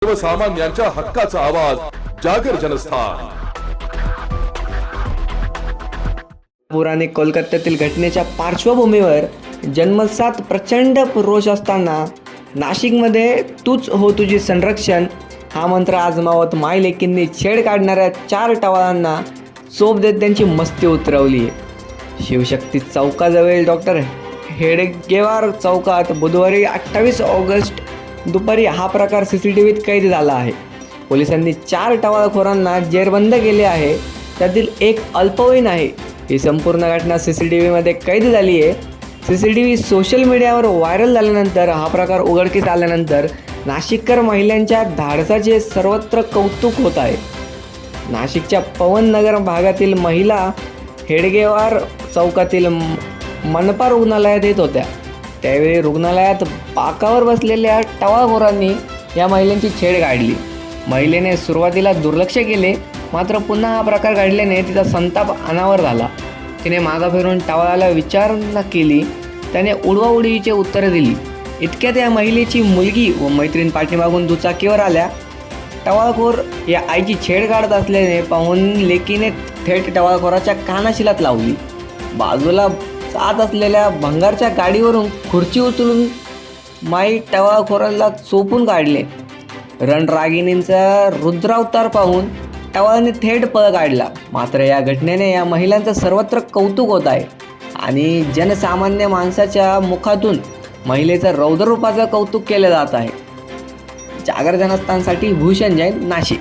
सर्वसामान्यांच्या हक्काचा आवाज जागर जनस्थान। पुराणे कोलकात्यातील घटनेच्या पार्श्वभूमीवर जन्मसात प्रचंड रोष असताना नाशिकमध्ये तूच हो तुझी संरक्षण हा मंत्र आजमावत मायलेकींनी छेड काढणाऱ्या 4 टवाळांना चोप देत त्यांची मस्ती उतरवली आहे। शिवशक्ती चौकाजवळ डॉक्टर हेडगेवार चौकात बुधवारी 28 ऑगस्ट दुपारी हा प्रकार CCTVत कैद झाला आहे। पोलिसांनी 4 टवाळखोरांना जेरबंद केले आहे, त्यातील एक अल्पवयीन आहे। ही संपूर्ण घटना CCTVमध्ये कैद झाली आहे। CCTV सोशल मीडियावर व्हायरल झाल्यानंतर हा प्रकार उघडकीस आल्यानंतर नाशिककर महिलांच्या धाडसाचे सर्वत्र कौतुक होत आहे। नाशिकच्या पवननगर भागातील महिला हेडगेवार चौकातील मनपा रुग्णालयात येत होत्या। त्यावेळी रुग्णालयात बाकावर बसलेल्या टवाळखोरांनी या महिलांची छेड काढली। महिलेने सुरुवातीला दुर्लक्ष केले, मात्र पुन्हा हा प्रकार घडल्याने तिचा संताप अनावर झाला। तिने मागं फिरून टवाळाला विचारणा केली, त्याने उडवाउडवीची उत्तरे दिली। इतक्यात या महिलेची मुलगी व मैत्रीण पाठीमागून दुचाकीवर आल्या। टवाळखोर या आईची छेड काढत असल्याने पाहून लेकीने थेट टवाळखोराच्या कानाशिलात लावली। बाजूला जात असलेल्या भंगारच्या गाडीवरून खुर्ची उचलून माई टवाळखोराला चोपून काढले। रणरागिणींचा रुद्रावतार पाहून टवाळाने थेट पळ काढला। मात्र या घटनेने या महिलांचं सर्वत्र कौतुक होत आहे आणि जनसामान्य माणसाच्या मुखातून महिलेचं रौद्र रूपाचं कौतुक केलं जात आहे। जागर जनस्थानसाठी भूषण जैन, नाशिक।